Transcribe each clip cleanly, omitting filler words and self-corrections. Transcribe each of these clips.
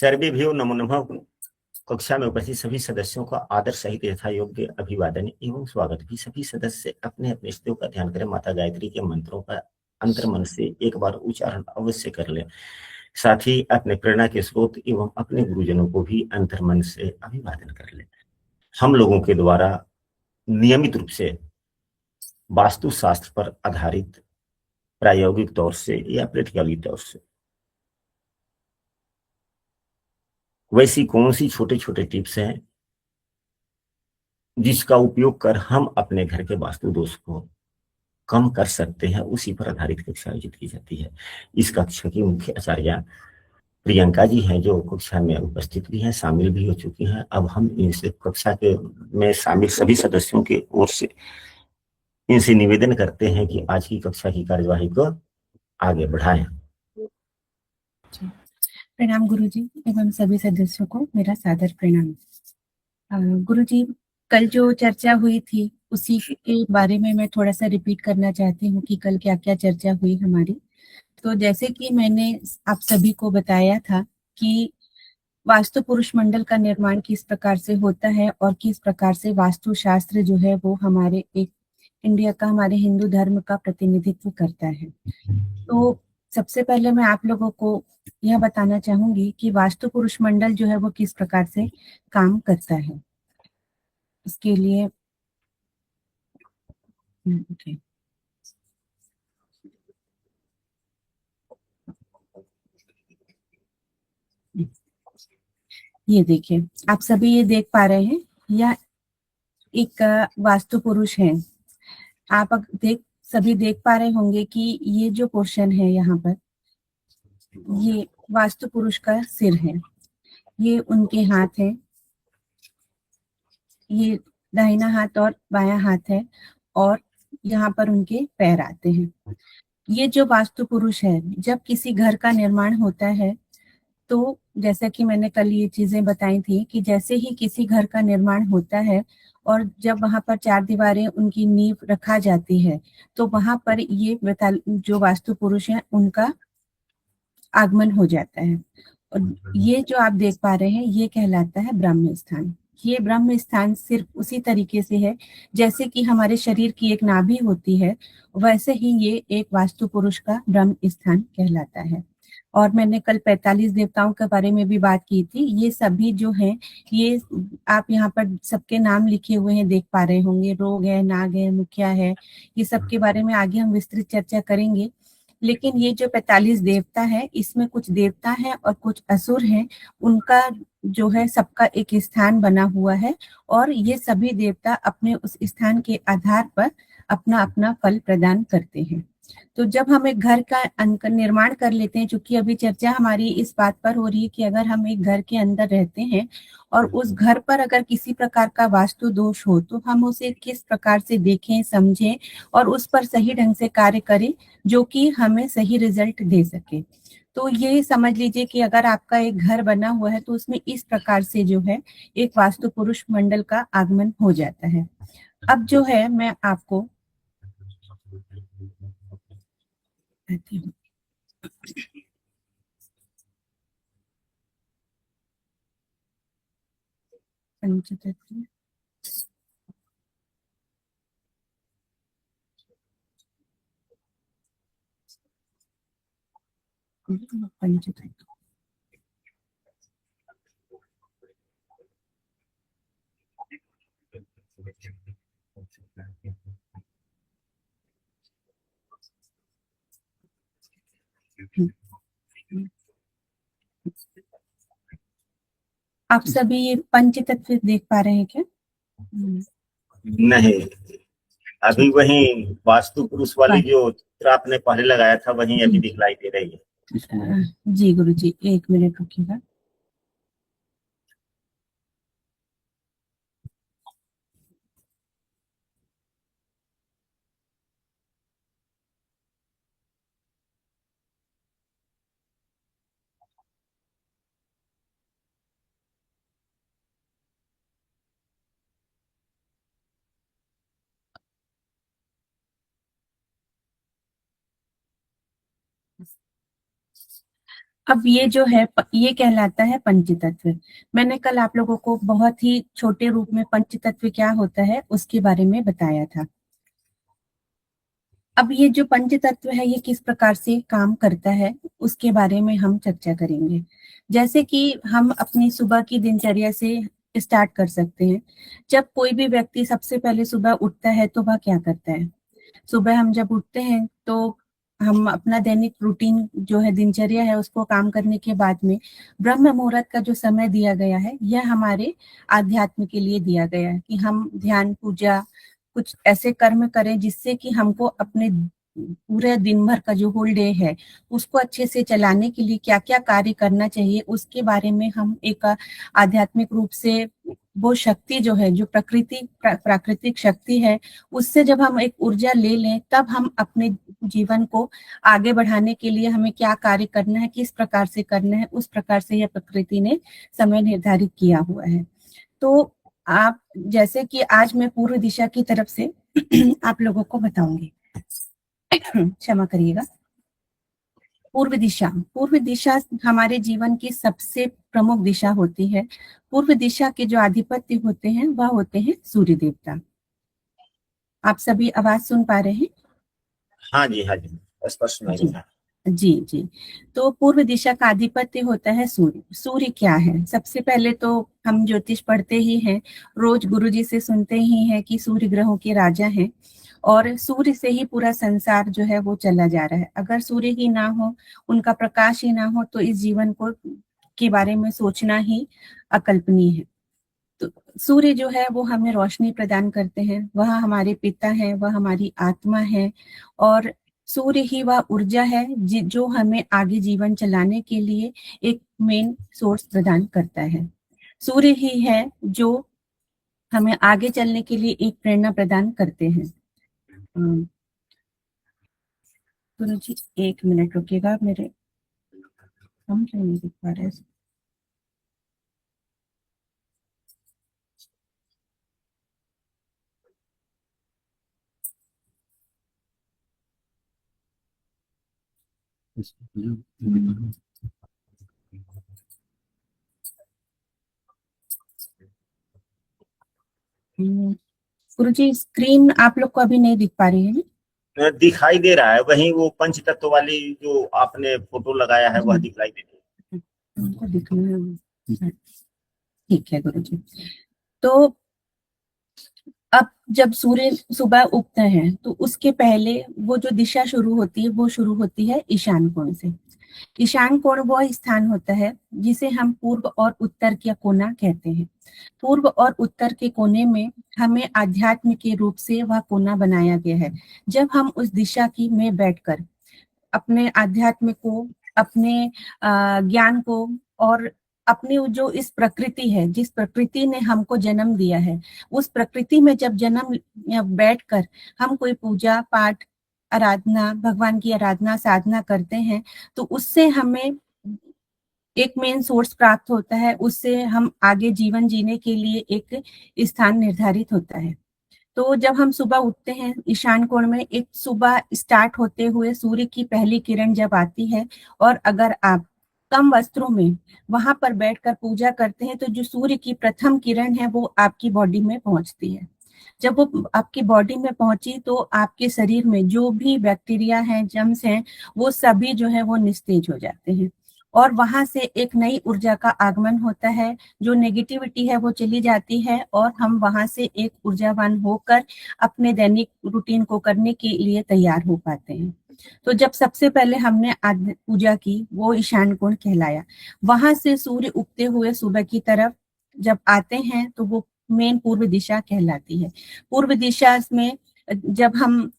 सर्वेभ्यो नमो नमः। कक्षा में उपस्थित सभी सदस्यों का आदर सहित यथा योग्य अभिवादन एवं स्वागत भी। सभी सदस्य अपने अपने इष्टों का ध्यान करें। माता गायत्री के मंत्रों का अंतर मन से एक बार उच्चारण अवश्य कर लें। साथ ही अपने प्रेरणा के स्रोत एवं अपने गुरुजनों को भी अंतर मन से अभिवादन कर लें। हम लोगों के द्वारा नियमित रूप से वास्तुशास्त्र पर आधारित प्रायोगिक तौर से या प्रैक्टिकली तौर से वैसी कौन सी छोटे छोटे टिप्स हैं जिसका उपयोग कर हम अपने घर के वास्तु दोष को कम कर सकते हैं, उसी पर आधारित कक्षा आयोजित की जाती है। इस कक्षा की मुख्य आचार्य प्रियंका जी हैं, जो कक्षा में उपस्थित भी हैं, शामिल भी हो चुकी हैं। अब हम इनसे कक्षा के में शामिल सभी सदस्यों की ओर से इनसे निवेदन करते हैं कि आज की कक्षा की कार्यवाही को आगे बढ़ाएं। प्रणाम गुरुजी एवं सभी सदस्यों को मेरा सादर प्रणाम। गुरुजी, कल जो चर्चा हुई थी उसी के बारे में मैं थोड़ा सा रिपीट करना चाहती हूँ कि कल क्या क्या चर्चा हुई हमारी। तो जैसे कि मैंने आप सभी को बताया था कि वास्तु पुरुष मंडल का निर्माण किस प्रकार से होता है और किस प्रकार से वास्तु शास्त्र जो है वो हमारे एक इंडिया का, हमारे हिंदू धर्म का प्रतिनिधित्व करता है। तो सबसे पहले मैं आप लोगों को यह बताना चाहूंगी कि वास्तु पुरुष मंडल जो है वो किस प्रकार से काम करता है। इसके लिए okay. ये देखिए, आप सभी ये देख पा रहे हैं, यह एक वास्तु पुरुष है। आप सभी देख पा रहे होंगे कि ये जो पोर्शन है यहाँ पर, ये वास्तु पुरुष का सिर है, ये उनके हाथ है, ये दाहिना हाथ और बायां हाथ है, और यहाँ पर उनके पैर आते हैं। ये जो वास्तु पुरुष है, जब किसी घर का निर्माण होता है तो जैसा कि मैंने कल ये चीजें बताई थी कि जैसे ही किसी घर का निर्माण होता है और जब वहां पर चार दीवारें उनकी नींव रखा जाती है, तो वहां पर ये जो वास्तु पुरुष है उनका आगमन हो जाता है। और ये जो आप देख पा रहे हैं ये कहलाता है ब्रह्म स्थान। ये ब्रह्म स्थान सिर्फ उसी तरीके से है जैसे कि हमारे शरीर की एक नाभि होती है, वैसे ही ये एक वास्तु पुरुष का ब्रह्म स्थान कहलाता है। और मैंने कल 45 देवताओं के बारे में भी बात की थी। ये सभी जो हैं, ये आप यहाँ पर सबके नाम लिखे हुए हैं, देख पा रहे होंगे। रोग है, नाग है, मुखिया है, ये सब के बारे में आगे हम विस्तृत चर्चा करेंगे। लेकिन ये जो 45 देवता है, इसमें कुछ देवता है और कुछ असुर हैं। उनका जो है सबका एक स्थान बना हुआ है, और ये सभी देवता अपने उस स्थान के आधार पर अपना अपना फल प्रदान करते हैं। तो जब हम एक घर का निर्माण कर लेते हैं, चूंकि अभी चर्चा हमारी इस बात पर हो रही है कि अगर हम एक घर के अंदर रहते हैं और उस घर पर अगर किसी प्रकार का वास्तु दोष हो तो हम उसे किस प्रकार से देखें, समझें और उस पर सही ढंग से कार्य करें, जो कि हमें सही रिजल्ट दे सके। तो ये समझ लीजिए कि अगर आपका एक घर बना हुआ है तो उसमें इस प्रकार से जो है एक वास्तु पुरुष मंडल का आगमन हो जाता है। अब जो है मैं आपको कहती हूँ, पंचतत्व पंचतत्व आप सभी ये पंचतत्व देख पा रहे हैं क्या? नहीं, अभी ठीक वही वास्तु पुरुष वाली है। जो चित्र आपने पहले लगाया था वही अभी दिखलाई दे रही है। जी गुरु जी, एक मिनट रुकिएगा। अब ये जो है ये कहलाता है पंचतत्व। मैंने कल आप लोगों को बहुत ही छोटे रूप में पंचतत्व क्या होता है उसके बारे में बताया था। अब ये जो पंचतत्व है ये किस प्रकार से काम करता है उसके बारे में हम चर्चा करेंगे। जैसे कि हम अपनी सुबह की दिनचर्या से स्टार्ट कर सकते हैं। जब कोई भी व्यक्ति सबसे पहले सुबह उठता है तो वह क्या करता है? सुबह हम जब उठते हैं तो हम अपना दैनिक रूटीन जो है दिनचर्या है उसको काम करने के बाद में ब्रह्म मुहूर्त का जो समय दिया गया है यह हमारे आध्यात्म के लिए दिया गया है कि हम ध्यान पूजा कुछ ऐसे कर्म करें जिससे कि हमको अपने पूरे दिन भर का जो होल डे है उसको अच्छे से चलाने के लिए क्या क्या कार्य करना चाहिए उसके बारे में हम एक आध्यात्मिक रूप से वो शक्ति जो है जो प्राकृतिक शक्ति है उससे जब हम एक ऊर्जा ले लें तब हम अपने जीवन को आगे बढ़ाने के लिए हमें क्या कार्य करना है किस प्रकार से करना है उस प्रकार से यह प्रकृति ने समय निर्धारित किया हुआ है। तो आप जैसे कि आज मैं पूर्व दिशा की तरफ से आप लोगों को बताऊंगी। क्षमा करिएगा। पूर्व दिशा हमारे जीवन की सबसे प्रमुख दिशा होती है। पूर्व दिशा के जो अधिपति होते हैं वह होते हैं सूर्य देवता। आप सभी आवाज सुन पा रहे हैं? हाँ जी, हाँ जी, स्पष्ट सुनाई जी दे रहा है। जी जी। तो पूर्व दिशा का अधिपत्य होता है सूर्य। सूर्य क्या है? सबसे पहले तो हम ज्योतिष पढ़ते ही हैं, रोज गुरुजी से सुनते ही हैं कि सूर्य ग्रहों के राजा हैं और सूर्य से ही पूरा संसार जो है वो चला जा रहा है। अगर सूर्य ही ना हो, उनका प्रकाश ही ना हो तो इस जीवन को के बारे में सोचना ही अकल्पनीय है। तो सूर्य जो है वो हमें रोशनी प्रदान करते हैं, वह हमारे पिता हैं, वह हमारी आत्मा है और सूर्य ही वह ऊर्जा है जो हमें आगे जीवन चलाने के लिए एक मेन सोर्स प्रदान करता है। सूर्य ही है जो हमें आगे चलने के लिए एक प्रेरणा प्रदान करते हैं। गुरु जी 1 मिनट रुकिएगा, मेरे हम क्यों नहीं दिख पा रहे हैं? गुरु जी स्क्रीन आप लोग को अभी नहीं दिख पा रही है? दिखाई दे रहा है, वहीं वो पंच तत्व वाली जो आपने फोटो लगाया है वह दिखाई दे रही है। हमको दिखना है। ठीक है गुरु जी। तो अब जब सूर्य सुबह उगते हैं तो उसके पहले वो जो दिशा शुरू होती है वो शुरू होती है ईशान कोण से। ईशान कोण वो स्थान होता है जिसे हम पूर्व और उत्तर का कोना कहते हैं। पूर्व और उत्तर के कोने में हमें आध्यात्म के रूप से वह कोना बनाया गया है। जब हम उस दिशा की में बैठकर अपने आध्यात्म को, अपने ज्ञान को और अपनी जो इस प्रकृति है, जिस प्रकृति ने हमको जन्म दिया है, उस प्रकृति में जब जन्म बैठकर हम कोई पूजा पाठ, आराधना, भगवान की आराधना साधना करते हैं तो उससे हमें एक मेन सोर्स प्राप्त होता है, उससे हम आगे जीवन जीने के लिए एक स्थान निर्धारित होता है। तो जब हम सुबह उठते हैं ईशान कोण में, एक सुबह स्टार्ट होते हुए सूर्य की पहली किरण जब आती है और अगर आप कम वस्त्रों में वहां पर बैठकर पूजा करते हैं तो जो सूर्य की प्रथम किरण है वो आपकी बॉडी में पहुंचती है। जब वो आपकी बॉडी में पहुंची तो आपके शरीर में जो भी बैक्टीरिया हैं, जर्म्स हैं, वो सभी जो है वो निस्तेज हो जाते हैं और वहां से एक नई ऊर्जा का आगमन होता है। जो नेगेटिविटी है वो चली जाती है और हम वहां से एक ऊर्जावान होकर अपने दैनिक रूटीन को करने के लिए तैयार हो पाते हैं। तो जब सबसे पहले हमने पूजा की वो ईशान कोण कहलाया। वहां से सूर्य उगते हुए सुबह की तरफ जब आते हैं तो वो मेन पूर्व दिशा कहलाती है। पूर्व दिशा में जब हम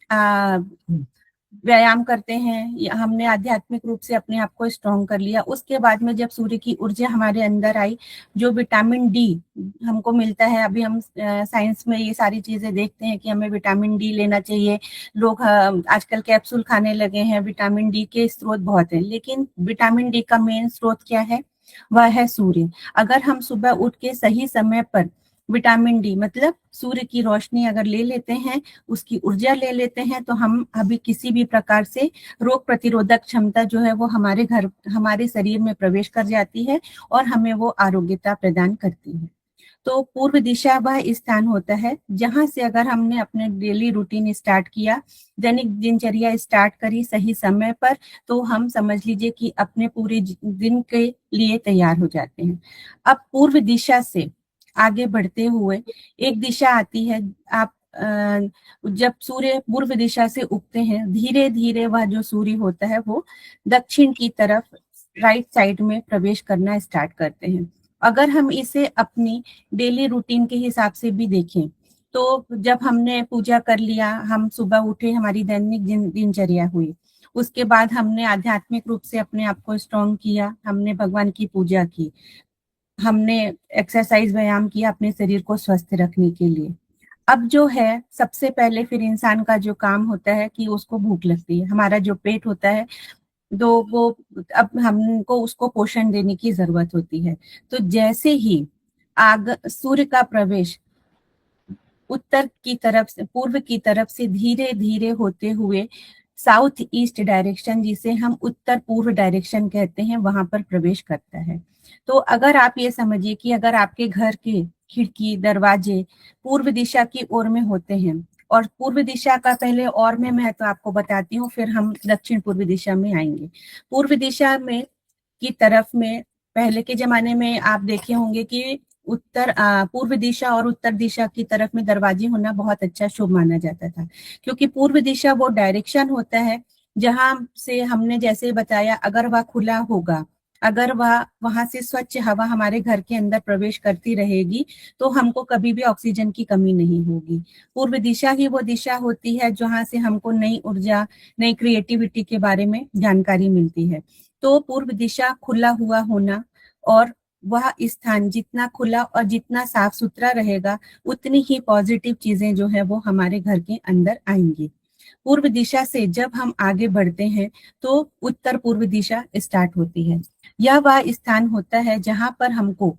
व्यायाम करते हैं या हमने आध्यात्मिक रूप से अपने आप को स्ट्रॉन्ग कर लिया, उसके बाद में जब सूर्य की ऊर्जा हमारे अंदर आई, जो विटामिन डी हमको मिलता है, अभी हम साइंस में ये सारी चीजें देखते हैं कि हमें विटामिन डी लेना चाहिए। लोग आजकल कैप्सूल खाने लगे हैं। विटामिन डी के स्रोत बहुत है, लेकिन विटामिन डी का मेन स्रोत क्या है? वह है सूर्य। अगर हम सुबह उठ के सही समय पर विटामिन डी मतलब सूर्य की रोशनी अगर ले लेते हैं, उसकी ऊर्जा ले लेते हैं, तो हम अभी किसी भी प्रकार से रोग प्रतिरोधक क्षमता जो है वो हमारे शरीर में प्रवेश कर जाती है और हमें वो आरोग्यता प्रदान करती है। तो पूर्व दिशा वह स्थान होता है जहां से अगर हमने अपने डेली रूटीन स्टार्ट किया, दैनिक दिनचर्या स्टार्ट करी सही समय पर, तो हम समझ लीजिए कि अपने पूरे दिन के लिए तैयार हो जाते हैं। अब पूर्व दिशा से आगे बढ़ते हुए एक दिशा आती है, आप जब सूर्य पूर्व दिशा से उगते हैं, धीरे धीरे वह जो सूर्य होता है वो दक्षिण की तरफ राइट साइड में प्रवेश करना स्टार्ट करते हैं। अगर हम इसे अपनी डेली रूटीन के हिसाब से भी देखें, तो जब हमने पूजा कर लिया, हम सुबह उठे, हमारी दैनिक दिनचर्या हुई, उसके बाद हमने आध्यात्मिक रूप से अपने आप को स्ट्रॉन्ग किया, हमने भगवान की पूजा की, हमने एक्सरसाइज व्यायाम किया अपने शरीर को स्वस्थ रखने के लिए। अब जो है सबसे पहले फिर इंसान का जो काम होता है कि उसको भूख लगती है, हमारा जो पेट होता है, तो वो अब हमको उसको पोषण देने की जरूरत होती है। तो जैसे ही सूर्य का प्रवेश उत्तर की तरफ से, पूर्व की तरफ से धीरे धीरे होते हुए साउथ ईस्ट डायरेक्शन, जिसे हम उत्तर पूर्व डायरेक्शन कहते हैं, वहां पर प्रवेश करता है। तो अगर आप ये समझिए कि अगर आपके घर के खिड़की दरवाजे पूर्व दिशा की ओर में होते हैं, और पूर्व दिशा का पहले और मैं महत्व आपको बताती हूँ, फिर हम दक्षिण पूर्व दिशा में आएंगे। पूर्व दिशा में की तरफ में पहले के जमाने में आप देखे होंगे कि पूर्व दिशा और उत्तर दिशा की तरफ में दरवाजे होना बहुत अच्छा शुभ माना जाता था, क्योंकि पूर्व दिशा वो डायरेक्शन होता है जहां से हमने जैसे बताया, अगर वह खुला होगा, अगर वह वहां से स्वच्छ हवा हमारे घर के अंदर प्रवेश करती रहेगी, तो हमको कभी भी ऑक्सीजन की कमी नहीं होगी। पूर्व दिशा ही वो दिशा होती है जहां से हमको नई ऊर्जा, नई क्रिएटिविटी के बारे में जानकारी मिलती है। तो पूर्व दिशा खुला हुआ होना, और वह स्थान जितना खुला और जितना साफ सुथरा रहेगा, उतनी ही पॉजिटिव चीजें जो है वो हमारे घर के अंदर आएंगी। पूर्व दिशा से जब हम आगे बढ़ते हैं, तो उत्तर पूर्व दिशा स्टार्ट होती है। यह वह स्थान होता है जहां पर हमको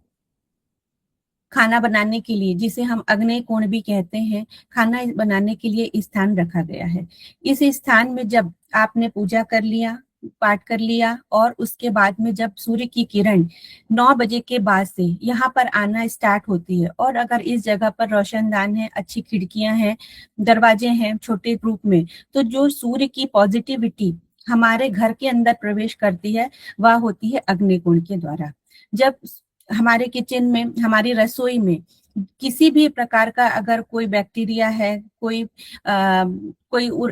खाना बनाने के लिए, जिसे हम अग्नेय कोण भी कहते हैं, खाना बनाने के लिए स्थान रखा गया है। इस स्थान में जब आपने पूजा कर लिया, पाठ कर लिया, और उसके बाद में जब सूर्य की किरण 9 बजे के बाद से यहाँ पर आना स्टार्ट होती है, और अगर इस जगह पर रोशनदान है, अच्छी खिड़कियां हैं, दरवाजे हैं छोटे रूप में, तो जो सूर्य की पॉजिटिविटी हमारे घर के अंदर प्रवेश करती है, वह होती है अग्निकोण के द्वारा। जब हमारे किचन में, हमारी रसोई में किसी भी प्रकार का अगर कोई बैक्टीरिया है, कोई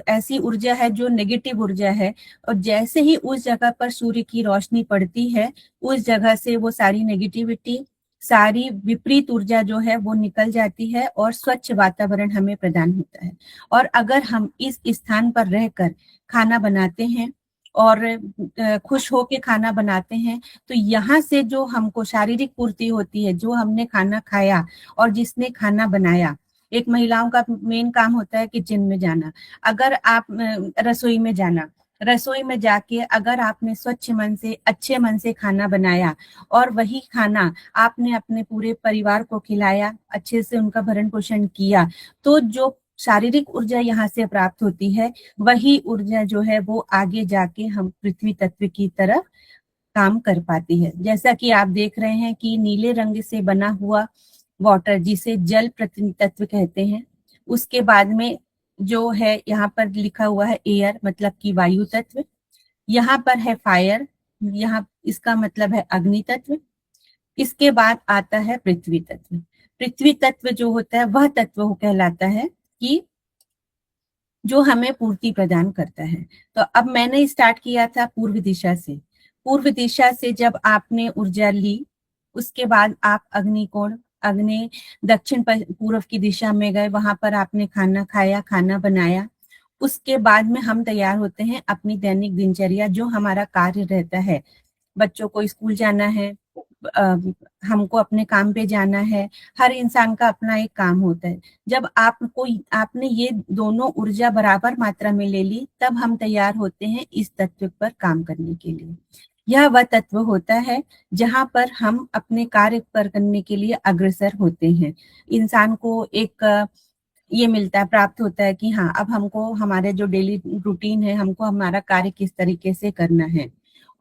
ऐसी ऊर्जा है जो नेगेटिव ऊर्जा है, और जैसे ही उस जगह पर सूर्य की रोशनी पड़ती है, उस जगह से वो सारी नेगेटिविटी, सारी विपरीत ऊर्जा जो है वो निकल जाती है, और स्वच्छ वातावरण हमें प्रदान होता है। और अगर हम इस स्थान पर रहकर खाना बनाते हैं और खुश होके खाना बनाते हैं, तो यहाँ से जो हमको शारीरिक पूर्ति होती है, जो हमने खाना खाया और जिसने खाना बनाया, एक महिलाओं का मेन काम होता है किचन में जाना, अगर आप रसोई में जाना, रसोई में जाके अगर आपने स्वच्छ मन से, अच्छे मन से खाना बनाया, और वही खाना आपने अपने पूरे परिवार को खिलाया, अच्छे से उनका भरण पोषण किया, तो जो शारीरिक ऊर्जा यहाँ से प्राप्त होती है, वही ऊर्जा जो है वो आगे जाके हम पृथ्वी तत्व की तरफ काम कर पाती है। जैसा कि आप देख रहे हैं कि नीले रंग से बना हुआ वाटर, जिसे जल पृथ्वी तत्व कहते हैं, उसके बाद में जो है यहाँ पर लिखा हुआ है एयर, मतलब कि वायु तत्व, यहाँ पर है फायर, यहाँ इसका मतलब है अग्नि तत्व, इसके बाद आता है पृथ्वी तत्व। पृथ्वी तत्व जो होता है वह तत्व कहलाता है कि जो हमें पूर्ति प्रदान करता है। तो अब मैंने स्टार्ट किया था पूर्व दिशा से। पूर्व दिशा से जब आपने ऊर्जा ली, उसके बाद आप अग्निकोण, अग्नि दक्षिण पूर्व की दिशा में गए, वहां पर आपने खाना खाया, खाना बनाया। उसके बाद में हम तैयार होते हैं अपनी दैनिक दिनचर्या, जो हमारा कार्य रहता है। बच्चों को स्कूल जाना है, हमको अपने काम पे जाना है, हर इंसान का अपना एक काम होता है। जब आपने ये दोनों ऊर्जा बराबर मात्रा में ले ली, तब हम तैयार होते हैं इस तत्व पर काम करने के लिए। यह वह तत्व होता है जहां पर हम अपने कार्य पर करने के लिए अग्रसर होते हैं। इंसान को एक ये मिलता है, प्राप्त होता है कि हाँ, अब हमको हमारे जो डेली रूटीन है, हमको हमारा कार्य किस तरीके से करना है।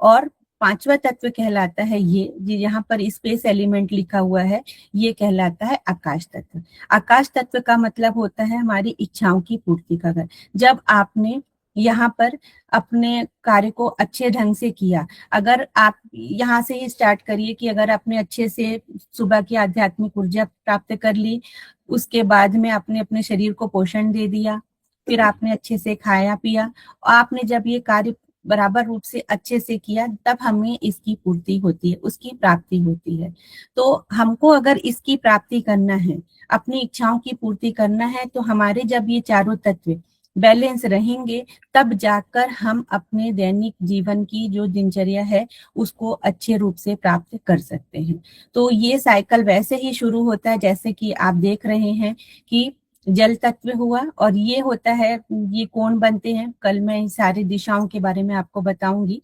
और पांचवा तत्व कहलाता है ये यहाँ पर स्पेस एलिमेंट लिखा हुआ है, ये कहलाता है आकाश तत्व। आकाश तत्व का मतलब होता है हमारी इच्छाओं की पूर्ति का घर। जब आपने यहाँ पर अपने कार्य को अच्छे ढंग से किया, अगर आप यहाँ से ही स्टार्ट करिए कि अगर आपने अच्छे से सुबह की आध्यात्मिक ऊर्जा प्राप्त कर ली, उसके बाद में आपने अपने शरीर को पोषण दे दिया, फिर आपने अच्छे से खाया पिया, और आपने जब ये कार्य बराबर रूप से अच्छे से किया, तब हमें इसकी पूर्ति होती है, उसकी प्राप्ति होती है। तो हमको अगर इसकी प्राप्ति करना है, अपनी इच्छाओं की पूर्ति करना है, तो हमारे जब ये चारों तत्व बैलेंस रहेंगे, तब जाकर हम अपने दैनिक जीवन की जो दिनचर्या है उसको अच्छे रूप से प्राप्त कर सकते हैं। तो ये साइकिल वैसे ही शुरू होता है जैसे कि आप देख रहे हैं कि जल तत्व हुआ, और ये होता है, ये कौन बनते हैं, कल मैं सारी दिशाओं के बारे में आपको बताऊंगी।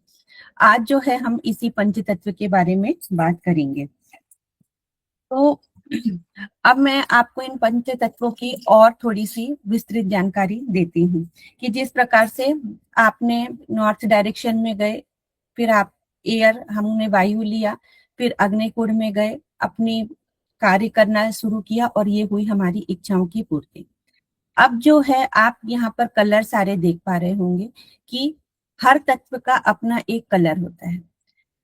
आज जो है हम इसी पंच तत्व के बारे में बात करेंगे। तो अब मैं आपको इन पंच तत्वों की और थोड़ी सी विस्तृत जानकारी देती हूँ कि जिस प्रकार से आपने नॉर्थ डायरेक्शन में गए, फिर आप एयर, हमने वायु लिया, फिर अग्निकुंड में गए, अपनी कार्य करना शुरू किया, और ये हुई हमारी इच्छाओं की पूर्ति। अब जो है आप यहाँ पर कलर सारे देख पा रहे होंगे कि हर तत्व का अपना एक कलर होता है।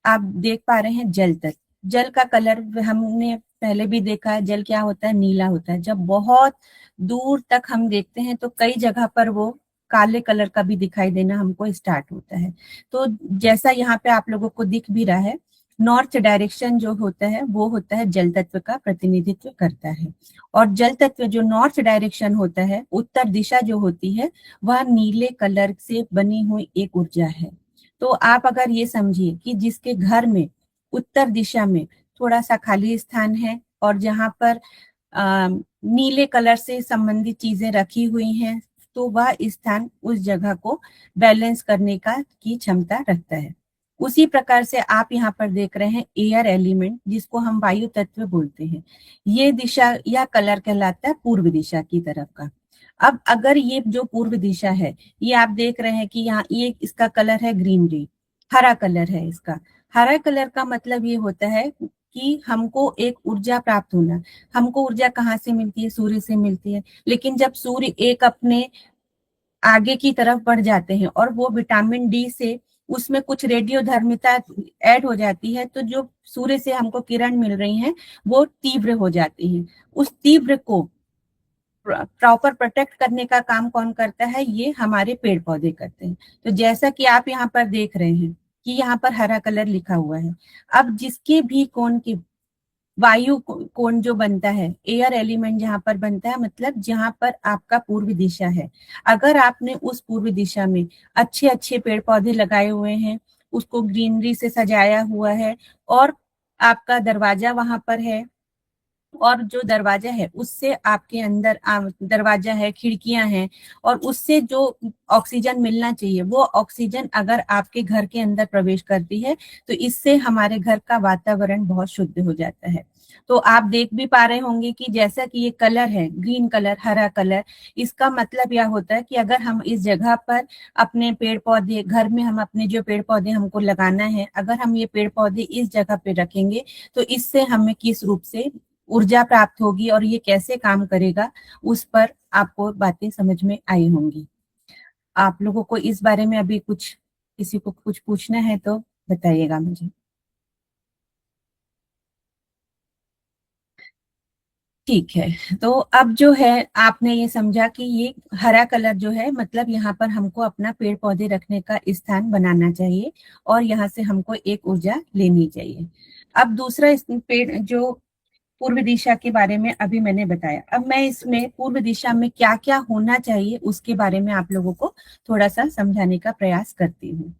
आप देख पा रहे हैं जल तत्व, जल का कलर हमने पहले भी देखा है, जल क्या होता है, नीला होता है। जब बहुत दूर तक हम देखते हैं तो कई जगह पर वो काले कलर का भी दिखाई देना हमको स्टार्ट होता है। तो जैसा यहाँ पे आप लोगों को दिख भी रहा है, नॉर्थ डायरेक्शन जो होता है वो होता है जल तत्व का प्रतिनिधित्व करता है। और जल तत्व जो नॉर्थ डायरेक्शन होता है, उत्तर दिशा जो होती है, वह नीले कलर से बनी हुई एक ऊर्जा है। तो आप अगर ये समझिए कि जिसके घर में उत्तर दिशा में थोड़ा सा खाली स्थान है, और जहां पर नीले कलर से संबंधित चीजें रखी हुई हैं, तो वह स्थान उस जगह को बैलेंस करने का की क्षमता रखता है। उसी प्रकार से आप यहाँ पर देख रहे हैं एयर एलिमेंट, जिसको हम वायु तत्व बोलते हैं। ये दिशा या कलर कहलाता है पूर्व दिशा की तरफ का। अब अगर ये जो पूर्व दिशा है, ये आप देख रहे हैं कि यहाँ ये इसका कलर है ग्रीनरी, हरा कलर है इसका। हरा कलर का मतलब ये होता है कि हमको एक ऊर्जा प्राप्त होना। हमको ऊर्जा कहाँ से मिलती है, सूर्य से मिलती है। लेकिन जब सूर्य एक अपने आगे की तरफ बढ़ जाते हैं और वो विटामिन डी से उसमें कुछ रेडियो धर्मिता ऐड हो जाती है, तो जो सूर्य से हमको किरण मिल रही हैं वो तीव्र हो जाती हैं। उस तीव्र को प्रॉपर प्रोटेक्ट करने का काम कौन करता है, ये हमारे पेड़ पौधे करते हैं। तो जैसा कि आप यहाँ पर देख रहे हैं कि यहाँ पर हरा कलर लिखा हुआ है। अब जिसके भी कोण की वायु कोण जो बनता है, एयर एलिमेंट जहां पर बनता है, मतलब जहां पर आपका पूर्व दिशा है, अगर आपने उस पूर्व दिशा में अच्छे अच्छे पेड़ पौधे लगाए हुए हैं, उसको ग्रीनरी से सजाया हुआ है, और आपका दरवाजा वहां पर है, और जो दरवाजा है उससे आपके अंदर दरवाजा है, खिड़कियां हैं, और उससे जो ऑक्सीजन मिलना चाहिए वो ऑक्सीजन अगर आपके घर के अंदर प्रवेश करती है, तो इससे हमारे घर का वातावरण बहुत शुद्ध हो जाता है। तो आप देख भी पा रहे होंगे कि जैसा कि ये कलर है, ग्रीन कलर, हरा कलर, इसका मतलब यह होता है कि अगर हम इस जगह पर अपने पेड़ पौधे, घर में हम अपने जो पेड़ पौधे हमको लगाना है, अगर हम ये पेड़ पौधे इस जगह पे रखेंगे, तो इससे हमें किस रूप से ऊर्जा प्राप्त होगी और ये कैसे काम करेगा, उस पर आपको बातें समझ में आई होंगी। आप लोगों को इस बारे में अभी कुछ, किसी को कुछ पूछना है तो बताइएगा मुझे। ठीक है, तो अब जो है आपने ये समझा कि ये हरा कलर जो है, मतलब यहाँ पर हमको अपना पेड़ पौधे रखने का स्थान बनाना चाहिए, और यहाँ से हमको एक ऊर्जा लेनी चाहिए। अब दूसरा पेड़ जो पूर्व दिशा के बारे में अभी मैंने बताया, अब मैं इसमें पूर्व दिशा में क्या क्या होना चाहिए उसके बारे में आप लोगों को थोड़ा सा समझाने का प्रयास करती हूँ।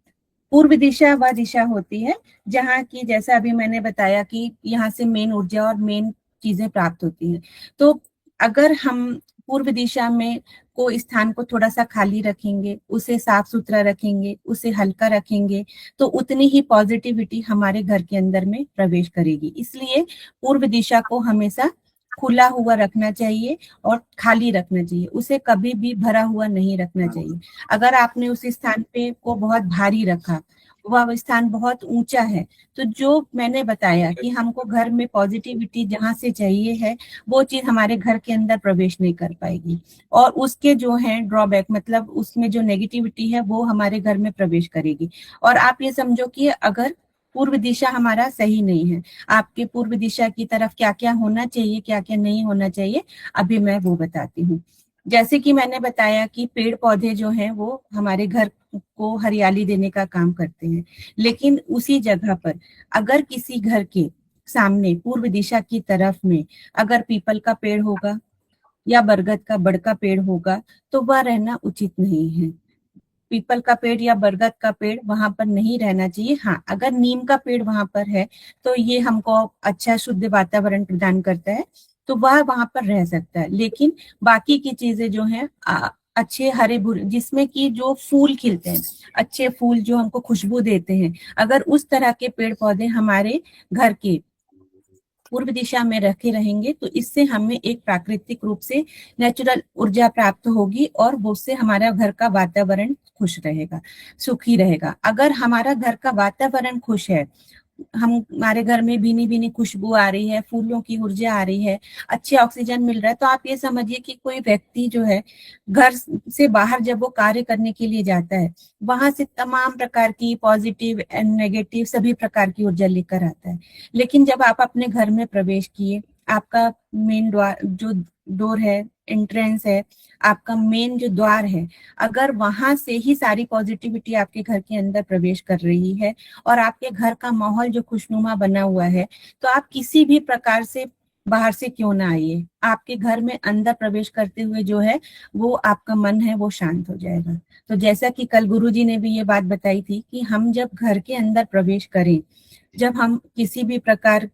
पूर्व दिशा वह दिशा होती है जहाँ की, जैसा अभी मैंने बताया कि यहाँ से मेन ऊर्जा और मेन चीजें प्राप्त होती हैं। तो अगर हम पूर्व दिशा में को स्थान को थोड़ा सा खाली रखेंगे, उसे साफ सुथरा रखेंगे, उसे हल्का रखेंगे, तो उतनी ही पॉजिटिविटी हमारे घर के अंदर में प्रवेश करेगी। इसलिए पूर्व दिशा को हमेशा खुला हुआ रखना चाहिए और खाली रखना चाहिए, उसे कभी भी भरा हुआ नहीं रखना चाहिए। अगर आपने उस स्थान पे को बहुत भारी रखा, वह स्थान बहुत ऊंचा है, तो जो मैंने बताया कि हमको घर में पॉजिटिविटी जहां से चाहिए है, वो चीज हमारे घर के अंदर प्रवेश नहीं कर पाएगी, और उसके जो है ड्रॉबैक, मतलब उसमें जो नेगेटिविटी है वो हमारे घर में प्रवेश करेगी। और आप ये समझो कि अगर पूर्व दिशा हमारा सही नहीं है, आपके पूर्व दिशा की तरफ क्या क्या होना चाहिए, क्या क्या नहीं होना चाहिए, अभी मैं वो बताती हूँ। जैसे कि मैंने बताया कि पेड़ पौधे जो हैं वो हमारे घर को हरियाली देने का काम करते हैं, लेकिन उसी जगह पर अगर किसी घर के सामने पूर्व दिशा की तरफ में अगर पीपल का पेड़ होगा या बरगद का बड़ का पेड़ होगा, तो वह रहना उचित नहीं है। पीपल का पेड़ या बरगद का पेड़ वहां पर नहीं रहना चाहिए। हाँ, अगर नीम का पेड़ वहां पर है तो ये हमको अच्छा शुद्ध वातावरण प्रदान करता है, तो वह वहां पर रह सकता है। लेकिन बाकी की चीजें जो हैं अच्छे हरे भरे, जिसमें कि जो फूल खिलते हैं, अच्छे फूल जो हमको खुशबू देते हैं, अगर उस तरह के पेड़ पौधे हमारे घर के पूर्व दिशा में रखे रहेंगे, तो इससे हमें एक प्राकृतिक रूप से नेचुरल ऊर्जा प्राप्त होगी, और वो उससे हमारा घर का वातावरण खुश रहेगा, सुखी रहेगा। अगर हमारा घर का वातावरण खुश है, हमारे घर में भीनी भीनी खुशबू आ रही है, फूलों की ऊर्जा आ रही है, अच्छे ऑक्सीजन मिल रहा है, तो आप ये समझिए कि कोई व्यक्ति जो है घर से बाहर जब वो कार्य करने के लिए जाता है, वहां से तमाम प्रकार की पॉजिटिव एंड नेगेटिव सभी प्रकार की ऊर्जा लेकर आता है। लेकिन जब आप अपने घर में प्रवेश किए, आपका मेन द्वार जो डोर है, एंट्रेंस है, आपका मेन जो द्वार है, अगर वहां से ही सारी पॉजिटिविटी आपके घर के अंदर प्रवेश कर रही है और आपके घर का माहौल जो खुशनुमा बना हुआ है, तो आप किसी भी प्रकार से बाहर से क्यों ना आइए, आपके घर में अंदर प्रवेश करते हुए जो है वो आपका मन है वो शांत हो जाएगा। तो जैसा कि कल गुरुजी ने भी ये बात बताई थी कि हम जब घर के अंदर प्रवेश करें, जब हम किसी भी प्रकार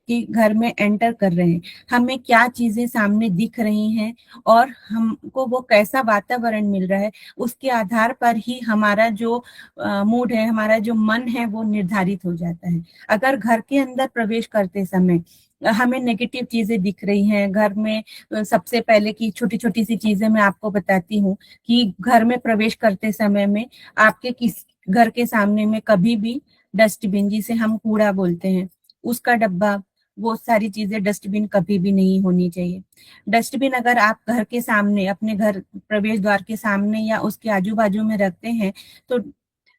कि घर में एंटर कर रहे हैं, हमें क्या चीजें सामने दिख रही हैं और हमको वो कैसा वातावरण मिल रहा है, उसके आधार पर ही हमारा जो मूड है, हमारा जो मन है वो निर्धारित हो जाता है। अगर घर के अंदर प्रवेश करते समय हमें नेगेटिव चीजें दिख रही हैं घर में, सबसे पहले की छोटी छोटी सी चीजें मैं आपको बताती हूँ कि घर में प्रवेश करते समय में आपके किस घर के सामने में कभी भी डस्टबिन, जिसे हम कूड़ा बोलते हैं, उसका डब्बा, वो सारी चीजें डस्टबिन कभी भी नहीं होनी चाहिए। डस्टबिन अगर आप घर के सामने, अपने घर प्रवेश द्वार के सामने या उसके आजू बाजू में रखते हैं, तो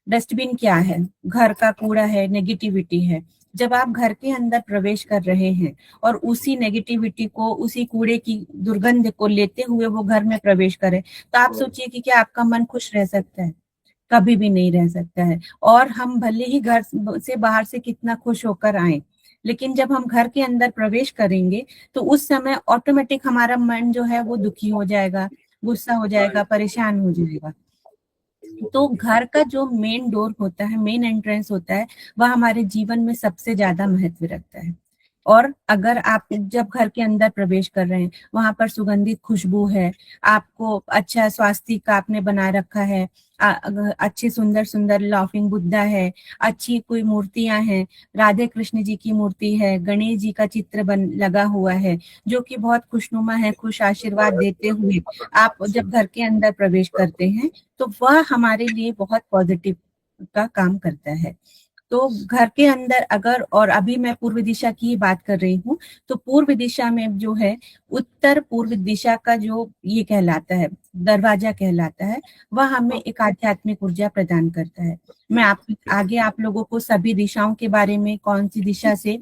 डस्टबिन क्या है, घर का कूड़ा है, नेगेटिविटी है। जब आप घर के अंदर प्रवेश कर रहे हैं और उसी नेगेटिविटी को, उसी कूड़े की दुर्गंध को लेते हुए वो घर में प्रवेश करें, तो आप सोचिए कि क्या आपका मन खुश रह सकता है? कभी भी नहीं रह सकता है। और हम भले ही घर से बाहर से कितना खुश होकर आए, लेकिन जब हम घर के अंदर प्रवेश करेंगे तो उस समय ऑटोमेटिक हमारा मन जो है वो दुखी हो जाएगा, गुस्सा हो जाएगा, परेशान हो जाएगा। तो घर का जो मेन डोर होता है, मेन एंट्रेंस होता है, वह हमारे जीवन में सबसे ज्यादा महत्व रखता है। और अगर आप जब घर के अंदर प्रवेश कर रहे हैं, वहां पर सुगंधित खुशबू है, आपको अच्छा स्वास्थ्य का आपने बना रखा है, अच्छे सुंदर सुंदर लाफिंग बुद्धा है, अच्छी कोई मूर्तियां हैं, राधे कृष्ण जी की मूर्ति है, गणेश जी का चित्र बन लगा हुआ है, जो कि बहुत खुशनुमा है, खुश आशीर्वाद देते हुए आप जब घर के अंदर प्रवेश करते हैं, तो वह हमारे लिए बहुत पॉजिटिव का काम करता है। तो घर के अंदर अगर, और अभी मैं पूर्व दिशा की बात कर रही हूँ, तो पूर्व दिशा में जो है, उत्तर पूर्व दिशा का जो ये कहलाता है, दरवाजा कहलाता है, वह हमें एक आध्यात्मिक ऊर्जा प्रदान करता है। मैं आगे आप लोगों को सभी दिशाओं के बारे में, कौन सी दिशा से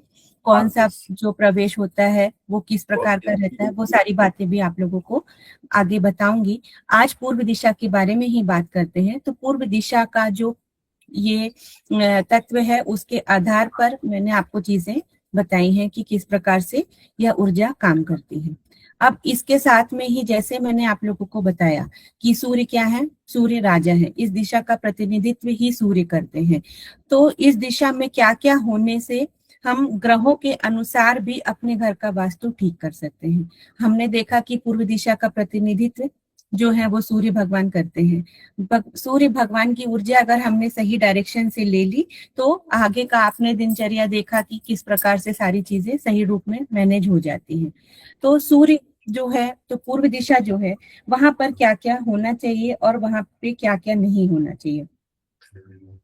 कौन सा जो प्रवेश होता है वो किस प्रकार का रहता है, वो सारी बातें भी आप लोगों को आगे बताऊंगी। आज पूर्व दिशा के बारे में ही बात करते हैं। तो पूर्व दिशा का जो ये तत्व है, उसके आधार पर मैंने आपको चीजें बताई हैं कि किस प्रकार से यह ऊर्जा काम करती है। अब इसके साथ में ही, जैसे मैंने आप लोगों को बताया कि सूर्य क्या है, सूर्य राजा है, इस दिशा का प्रतिनिधित्व ही सूर्य करते हैं। तो इस दिशा में क्या क्या होने से हम ग्रहों के अनुसार भी अपने घर का वास्तु ठीक कर सकते हैं। हमने देखा कि पूर्व दिशा का प्रतिनिधित्व जो है वो सूर्य भगवान करते हैं। सूर्य भगवान की ऊर्जा अगर हमने सही डायरेक्शन से ले ली तो आगे का आपने दिनचर्या देखा कि किस प्रकार से सारी चीजें सही रूप में मैनेज हो जाती हैं। तो सूर्य जो है, तो पूर्व दिशा जो है, वहां पर क्या क्या होना चाहिए और वहां पे क्या क्या नहीं होना चाहिए।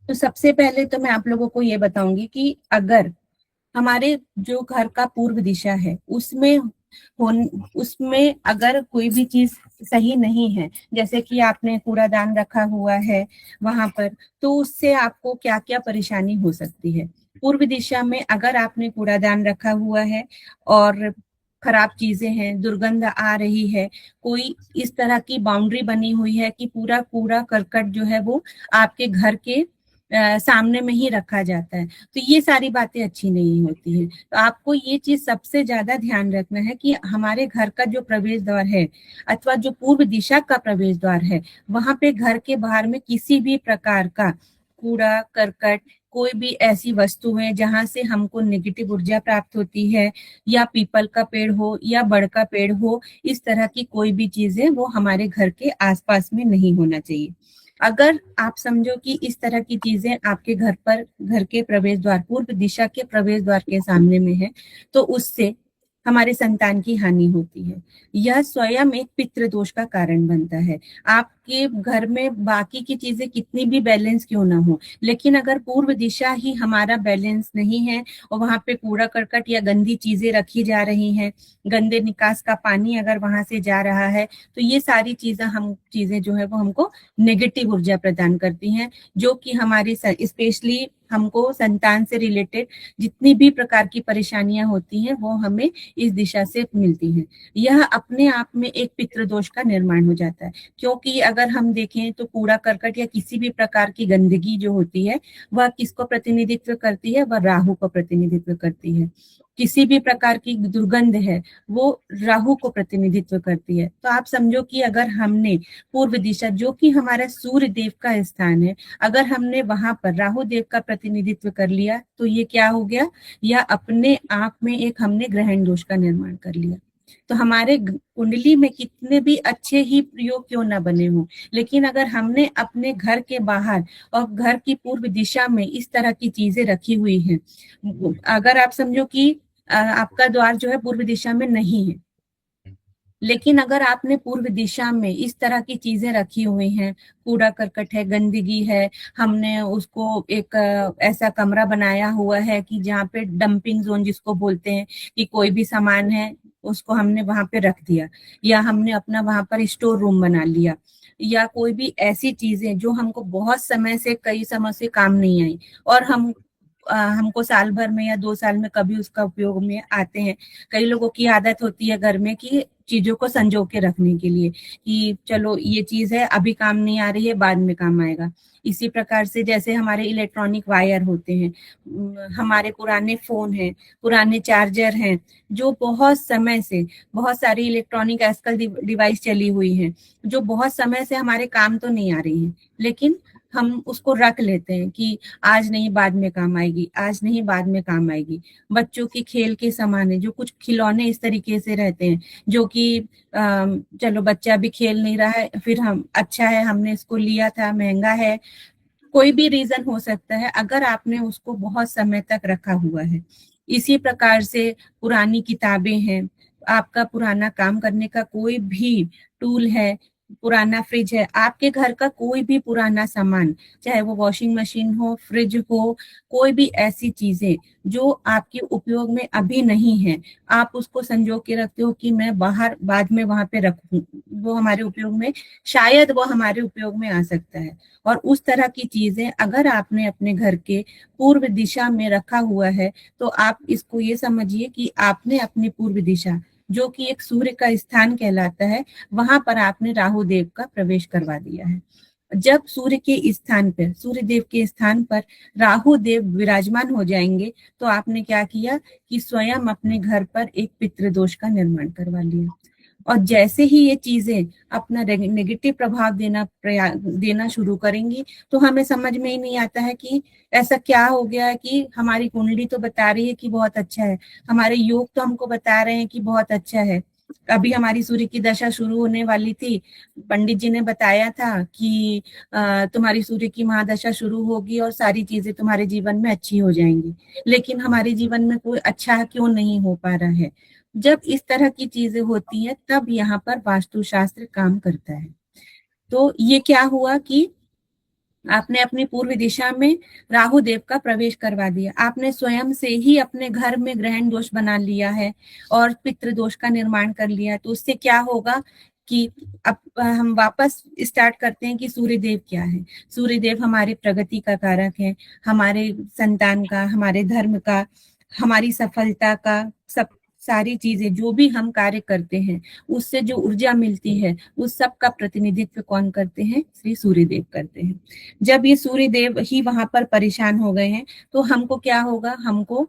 तो सबसे पहले तो मैं आप लोगों को ये बताऊंगी कि अगर हमारे जो घर का पूर्व दिशा है उसमें अगर कोई भी चीज सही नहीं है, जैसे कि आपने कूड़ादान रखा हुआ है वहां पर, तो उससे आपको क्या क्या परेशानी हो सकती है। पूर्व दिशा में अगर आपने कूड़ादान रखा हुआ है और खराब चीजें हैं, दुर्गंध आ रही है, कोई इस तरह की बाउंड्री बनी हुई है कि पूरा कूड़ा करकट जो है वो आपके घर के सामने में ही रखा जाता है, तो ये सारी बातें अच्छी नहीं होती हैं। तो आपको ये चीज सबसे ज्यादा ध्यान रखना है कि हमारे घर का जो प्रवेश द्वार है अथवा जो पूर्व दिशा का प्रवेश द्वार है, वहां पे घर के बाहर में किसी भी प्रकार का कूड़ा करकट, कोई भी ऐसी वस्तु है जहां से हमको नेगेटिव ऊर्जा प्राप्त होती है, या पीपल का पेड़ हो या बड़ का पेड़ हो, इस तरह की कोई भी चीजें वो हमारे घर के आसपास में नहीं होना चाहिए। अगर आप समझो कि इस तरह की चीजें आपके घर पर, घर के प्रवेश द्वार, पूर्व दिशा के प्रवेश द्वार के सामने में है, तो उससे हमारे संतान की हानि होती है। यह स्वयं एक पितृ दोष का कारण बनता है। आपके घर में बाकी की चीजें कितनी भी बैलेंस क्यों ना हो, लेकिन अगर पूर्व दिशा ही हमारा बैलेंस नहीं है और वहां पे कूड़ा करकट या गंदी चीजें रखी जा रही हैं, गंदे निकास का पानी अगर वहां से जा रहा है, तो ये सारी चीजें जो है वो हमको नेगेटिव ऊर्जा प्रदान करती हैं, जो कि हमारी स्पेशली हमको संतान से रिलेटेड जितनी भी प्रकार की परेशानियां होती हैं वो हमें इस दिशा से मिलती हैं। यह अपने आप में एक पितृदोष का निर्माण हो जाता है, क्योंकि अगर हम देखें तो कूड़ा करकट या किसी भी प्रकार की गंदगी जो होती है वह किसको प्रतिनिधित्व करती है, वह राहु को प्रतिनिधित्व करती है। किसी भी प्रकार की दुर्गंध है वो राहु को प्रतिनिधित्व करती है। तो आप समझो कि अगर हमने पूर्व दिशा, जो कि हमारा सूर्य देव का स्थान है, अगर हमने वहां पर राहु देव का प्रतिनिधित्व कर लिया तो ये क्या हो गया, या अपने आप में एक हमने ग्रहण दोष का निर्माण कर लिया। तो हमारे कुंडली में कितने भी अच्छे ही प्रयोग क्यों ना बने हों, लेकिन अगर हमने अपने घर के बाहर और घर की पूर्व दिशा में इस तरह की चीजें रखी हुई हैं, अगर आप समझो कि आपका द्वार जो है पूर्व दिशा में नहीं है, लेकिन अगर आपने पूर्व दिशा में इस तरह की चीजें रखी हुई हैं, कूड़ा करकट है, गंदगी है, हमने उसको एक ऐसा कमरा बनाया हुआ है कि जहाँ पे डंपिंग जोन जिसको बोलते हैं, कि कोई भी सामान है उसको हमने वहां पे रख दिया, या हमने अपना वहां पर स्टोर रूम बना लिया, या कोई भी ऐसी चीजें जो हमको बहुत समय से, कई समय से काम नहीं आई और हमको साल भर में या 2 साल में कभी उसका उपयोग में आते हैं। कई लोगों की आदत होती है घर में कि चीजों को संजो के रखने के लिए, कि चलो ये चीज है अभी काम नहीं आ रही है, बाद में काम आएगा। इसी प्रकार से जैसे हमारे इलेक्ट्रॉनिक वायर होते हैं, हमारे पुराने फोन हैं, पुराने चार्जर हैं, जो बहुत समय से, बहुत सारी इलेक्ट्रॉनिक आजकल डिवाइस चली हुई हैं जो बहुत समय से हमारे काम तो नहीं आ रही है, लेकिन हम उसको रख लेते हैं कि आज नहीं बाद में काम आएगी, आज नहीं बाद में काम आएगी। बच्चों के खेल के सामान है, जो कुछ खिलौने इस तरीके से रहते हैं जो कि चलो बच्चा भी खेल नहीं रहा है, फिर हम अच्छा है हमने इसको लिया था, महंगा है, कोई भी रीजन हो सकता है, अगर आपने उसको बहुत समय तक रखा हुआ है। इसी प्रकार से पुरानी किताबें हैं, आपका पुराना काम करने का कोई भी टूल है, पुराना फ्रिज है, आपके घर का कोई भी पुराना सामान, चाहे वो वॉशिंग मशीन हो, फ्रिज हो, कोई भी ऐसी चीजें जो आपके उपयोग में अभी नहीं है, आप उसको संजो के रखते हो कि मैं बाहर बाद में वहां पे रखूं, वो हमारे उपयोग में, शायद वो हमारे उपयोग में आ सकता है। और उस तरह की चीजें अगर आपने अपने घर के पूर्व दिशा में रखा हुआ है, तो आप इसको ये समझिए कि आपने अपनी पूर्व दिशा, जो कि एक सूर्य का स्थान कहलाता है, वहां पर आपने राहु देव का प्रवेश करवा दिया है। जब सूर्य के स्थान पर, सूर्य देव के स्थान पर राहु देव विराजमान हो जाएंगे, तो आपने क्या किया कि स्वयं अपने घर पर एक पितृदोष का निर्माण करवा लिया। और जैसे ही ये चीजें अपना नेगेटिव प्रभाव देना शुरू करेंगी, तो हमें समझ में ही नहीं आता है कि ऐसा क्या हो गया है कि हमारी कुंडली तो बता रही है कि बहुत अच्छा है, हमारे योग तो हमको बता रहे हैं कि बहुत अच्छा है। अभी हमारी सूर्य की दशा शुरू होने वाली थी, पंडित जी ने बताया था कि तुम्हारी सूर्य की महादशा शुरू होगी और सारी चीजें तुम्हारे जीवन में अच्छी हो जाएंगी, लेकिन हमारे जीवन में कोई अच्छा क्यों नहीं हो पा रहा है। जब इस तरह की चीजें होती हैं, तब यहाँ पर वास्तुशास्त्र काम करता है। तो ये क्या हुआ कि आपने अपनी पूर्व दिशा में राहु देव का प्रवेश करवा दिया, आपने स्वयं से ही अपने घर में ग्रहण दोष बना लिया है और पितृ दोष का निर्माण कर लिया। तो उससे क्या होगा कि अब हम वापस स्टार्ट करते हैं कि सूर्य देव क्या है। सूर्य देव हमारे प्रगति का कारक है, हमारे संतान का, हमारे धर्म का, हमारी सफलता का, सब सारी चीजें जो भी हम कार्य करते हैं उससे जो ऊर्जा मिलती है, उस सब का प्रतिनिधित्व कौन करते हैं? श्री सूर्य देव करते हैं। जब ये सूर्य देव ही वहां पर परेशान हो गए हैं, तो हमको क्या होगा? हमको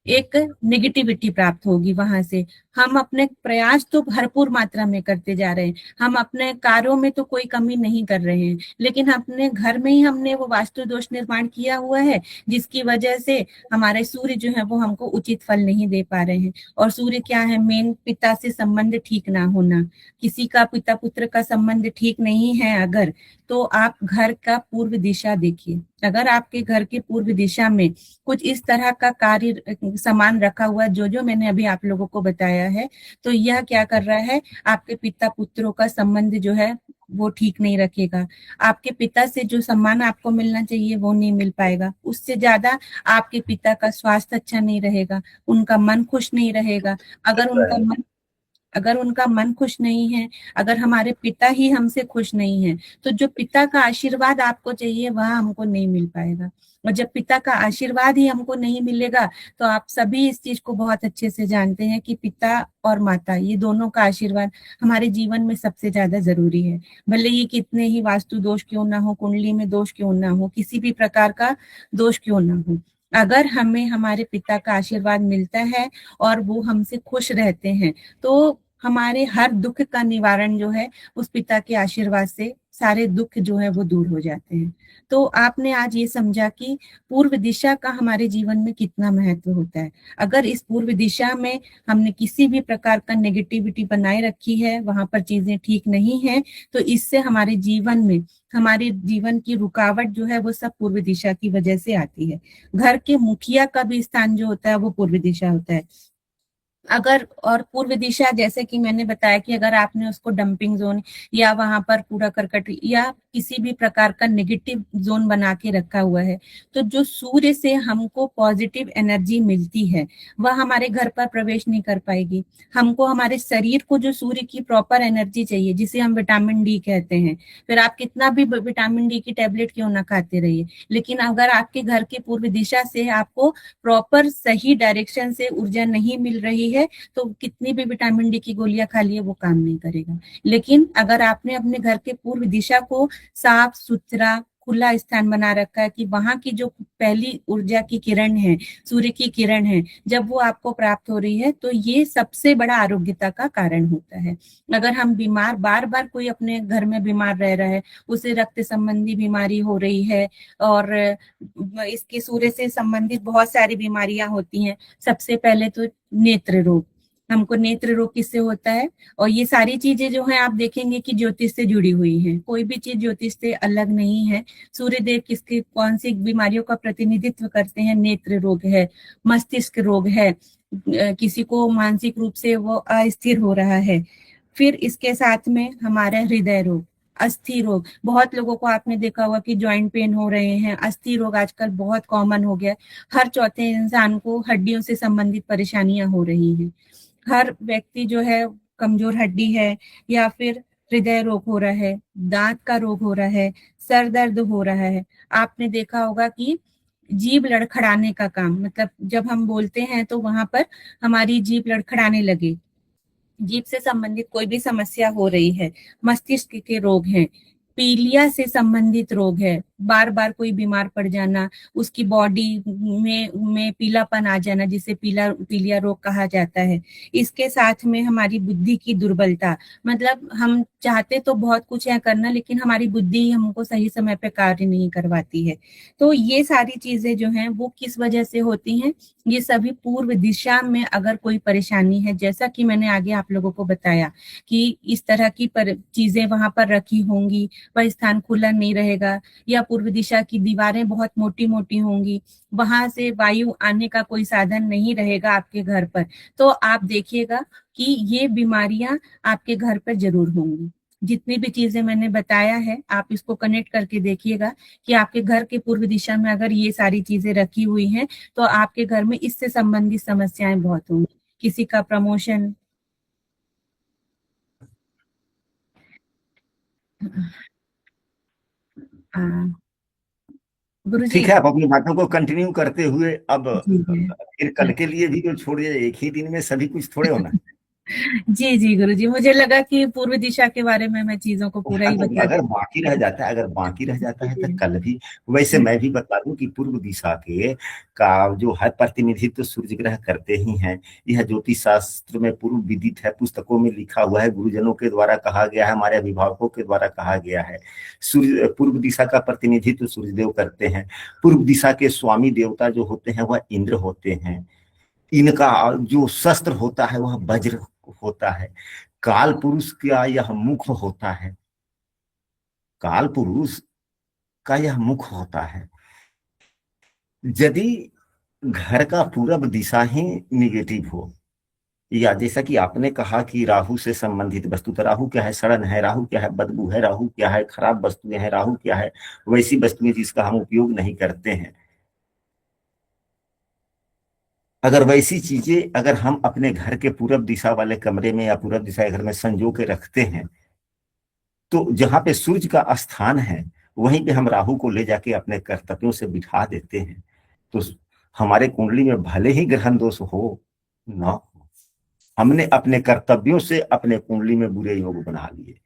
एक नेगेटिविटी प्राप्त होगी वहां से। हम अपने प्रयास तो भरपूर मात्रा में करते जा रहे हैं, हम अपने कार्यों में तो कोई कमी नहीं कर रहे हैं, लेकिन अपने घर में ही हमने वो वास्तु दोष निर्माण किया हुआ है, जिसकी वजह से हमारे सूर्य जो है वो हमको उचित फल नहीं दे पा रहे हैं। और सूर्य क्या है? मेन पिता से संबंध ठीक ना होना। किसी का पिता पुत्र का संबंध ठीक नहीं है अगर, तो आप घर का पूर्व दिशा देखिए। अगर आपके घर के पूर्व दिशा में कुछ इस तरह का कार्य सामान रखा हुआ जो जो मैंने अभी आप लोगों को बताया है, तो यह क्या कर रहा है? आपके पिता पुत्रों का संबंध जो है वो ठीक नहीं रखेगा। आपके पिता से जो सम्मान आपको मिलना चाहिए वो नहीं मिल पाएगा। उससे ज्यादा आपके पिता का स्वास्थ्य अच्छा नहीं रहेगा, उनका मन खुश नहीं रहेगा। अगर उनका मन खुश नहीं है, अगर हमारे पिता ही हमसे खुश नहीं है, तो जो पिता का आशीर्वाद आपको चाहिए वह हमको नहीं मिल पाएगा। और जब पिता का आशीर्वाद ही हमको नहीं मिलेगा, तो आप सभी इस चीज को बहुत अच्छे से जानते हैं कि पिता और माता ये दोनों का आशीर्वाद हमारे जीवन में सबसे ज्यादा जरूरी है। भले ही कितने ही वास्तु दोष क्यों ना हो, कुंडली में दोष क्यों ना हो, किसी भी प्रकार का दोष क्यों ना हो, अगर हमें हमारे पिता का आशीर्वाद मिलता है और वो हमसे खुश रहते हैं, तो हमारे हर दुख का निवारण जो है उस पिता के आशीर्वाद से सारे दुख जो है वो दूर हो जाते हैं। तो आपने आज ये समझा कि पूर्व दिशा का हमारे जीवन में कितना महत्व होता है। अगर इस पूर्व दिशा में हमने किसी भी प्रकार का नेगेटिविटी बनाए रखी है, वहां पर चीजें ठीक नहीं है, तो इससे हमारे जीवन में, हमारे जीवन की रुकावट जो है वो सब पूर्व दिशा की वजह से आती है। घर के मुखिया का भी स्थान जो होता है वो पूर्व दिशा होता है। अगर और पूर्व दिशा, जैसे कि मैंने बताया कि अगर आपने उसको डंपिंग जोन या वहां पर कूड़ा करकट या किसी भी प्रकार का नेगेटिव जोन बना के रखा हुआ है, तो जो सूर्य से हमको पॉजिटिव एनर्जी मिलती है वह हमारे घर पर प्रवेश नहीं कर पाएगी। हमको हमारे शरीर को जो सूर्य की प्रॉपर एनर्जी चाहिए, जिसे हम विटामिन डी कहते हैं, फिर आप कितना भी विटामिन डी की टेबलेट क्यों ना खाते रहिए, लेकिन अगर आपके घर के पूर्व दिशा से आपको प्रॉपर सही डायरेक्शन से ऊर्जा नहीं मिल रही है, तो कितनी भी विटामिन डी की गोलियां खा लिए वो काम नहीं करेगा। लेकिन अगर आपने अपने घर के पूर्व दिशा को साफ सुथरा खुला स्थान बना रखा है कि वहां की जो पहली ऊर्जा की किरण है, सूर्य की किरण है, जब वो आपको प्राप्त हो रही है, तो ये सबसे बड़ा आरोग्यता का कारण होता है। अगर हम बीमार, बार बार कोई अपने घर में बीमार रह रहा है, उसे रक्त संबंधी बीमारी हो रही है और इसके सूर्य से संबंधित बहुत सारी बीमारियां होती हैं। सबसे पहले तो नेत्र रोग, हमको नेत्र रोग किससे होता है? और ये सारी चीजें जो है आप देखेंगे कि ज्योतिष से जुड़ी हुई हैं, कोई भी चीज ज्योतिष से अलग नहीं है। सूर्य देव किसके, कौन सी बीमारियों का प्रतिनिधित्व करते हैं? नेत्र रोग है, मस्तिष्क रोग है, किसी को मानसिक रूप से वो अस्थिर हो रहा है। फिर इसके साथ में हमारा हृदय रोग, अस्थि रोग, बहुत लोगों को आपने देखा होगा कि जॉइंट पेन हो रहे हैं। अस्थि रोग आजकल बहुत कॉमन हो गया, हर चौथे इंसान को हड्डियों से संबंधित परेशानियां हो रही हैं। हर व्यक्ति जो है कमजोर हड्डी है, या फिर हृदय रोग हो रहा है, दांत का रोग हो रहा है, सर दर्द हो रहा है। आपने देखा होगा कि जीभ लड़खड़ाने का काम, मतलब जब हम बोलते हैं तो वहां पर हमारी जीभ लड़खड़ाने लगे, जीभ से संबंधित कोई भी समस्या हो रही है। मस्तिष्क के रोग हैं, पीलिया से संबंधित रोग है, बार बार कोई बीमार पड़ जाना, उसकी बॉडी में पीलापन आ जाना, जिसे पीलिया रोग कहा जाता है। इसके साथ में हमारी बुद्धि की दुर्बलता, मतलब हम चाहते तो बहुत कुछ है करना, लेकिन हमारी बुद्धि हमको सही समय पे कार्य नहीं करवाती है। तो ये सारी चीजें जो हैं वो किस वजह से होती हैं? ये सभी पूर्व दिशा में अगर कोई परेशानी है, जैसा कि मैंने आगे आप लोगों को बताया कि इस तरह की चीजें वहां पर रखी होंगी, वह स्थान खुला नहीं रहेगा, या पूर्व दिशा की दीवारें बहुत मोटी मोटी होंगी, वहां से वायु आने का कोई साधन नहीं रहेगा आपके घर पर, तो आप देखिएगा कि ये बीमारियां आपके घर पर जरूर होंगी। जितनी भी चीजें मैंने बताया है, आप इसको कनेक्ट करके देखिएगा कि आपके घर के पूर्व दिशा में अगर ये सारी चीजें रखी हुई हैं, तो आपके घर में इससे संबंधित समस्याएं बहुत होंगी। किसी का प्रमोशन, गुरु जी। ठीक है, आप अपनी बातों को कंटिन्यू करते हुए अब जी जी। फिर कल के लिए भी तो छोड़िए, एक ही दिन में सभी कुछ थोड़े होना। जी जी गुरु जी, मुझे लगा कि पूर्व दिशा के बारे में मैं चीजों को पूरा हाँ, ही तो बता अगर दूं। बाकी रह जाता है, अगर बाकी रह जाता है तो जी कल भी। वैसे मैं भी बता दूं कि पूर्व दिशा के का जो है प्रतिनिधित्व तो सूर्य ग्रह करते ही हैं। यह ज्योतिष शास्त्र में पूर्व विदित है, पुस्तकों में लिखा हुआ है, गुरुजनों के द्वारा कहा गया है, हमारे अभिभावकों के द्वारा कहा गया है। सूर्य पूर्व दिशा का प्रतिनिधित्व सूर्यदेव करते हैं। पूर्व दिशा के स्वामी देवता जो होते हैं वह इंद्र होते हैं। इनका जो शस्त्र होता है वह वज्र होता है। काल पुरुष का यह मुख होता है। काल पुरुष का यह मुख होता है। यदि घर का पूरब दिशा ही निगेटिव हो, या जैसा कि आपने कहा कि राहु से संबंधित वस्तु, तो राहु क्या है? सड़न है। राहु क्या है? बदबू है। राहु क्या है? खराब वस्तुएं हैं। राहु क्या है? वैसी वस्तुएं जिसका हम उपयोग नहीं करते हैं। अगर वैसी चीजें अगर हम अपने घर के पूरब दिशा वाले कमरे में या पूरब दिशा के घर में संजो के रखते हैं, तो जहां पे सूर्य का स्थान है वहीं पे हम राहु को ले जाके अपने कर्तव्यों से बिठा देते हैं। तो हमारे कुंडली में भले ही ग्रहण दोष हो ना हो, हमने अपने कर्तव्यों से अपने कुंडली में बुरे योग बना लिए।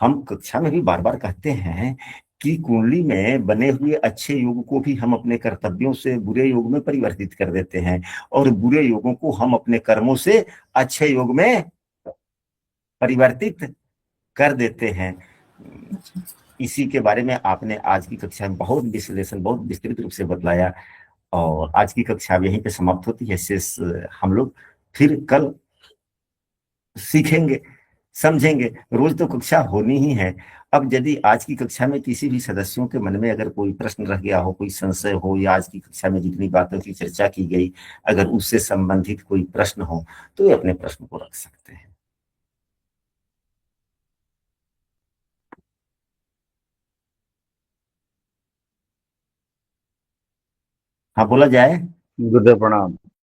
हम कक्षा में भी बार बार कहते हैं कि कुंडली में बने हुए अच्छे योग को भी हम अपने कर्तव्यों से बुरे योग में परिवर्तित कर देते हैं, और बुरे योगों को हम अपने कर्मों से अच्छे योग में परिवर्तित कर देते हैं। इसी के बारे में आपने आज की कक्षा में बहुत विश्लेषण, बहुत विस्तृत रूप से बतलाया। और आज की कक्षा यहीं पे समाप्त होती है। शेष हम लोग फिर कल सीखेंगे, समझेंगे। रोज तो कक्षा होनी ही है। अब यदि आज की कक्षा में किसी भी सदस्यों के मन में अगर कोई प्रश्न रह गया हो, कोई संशय हो, या आज की कक्षा में जितनी बातों की चर्चा की गई अगर उससे संबंधित कोई प्रश्न हो, तो वे अपने प्रश्न को रख सकते हैं। हाँ, बोला जाए। गुरुदेव प्रणाम।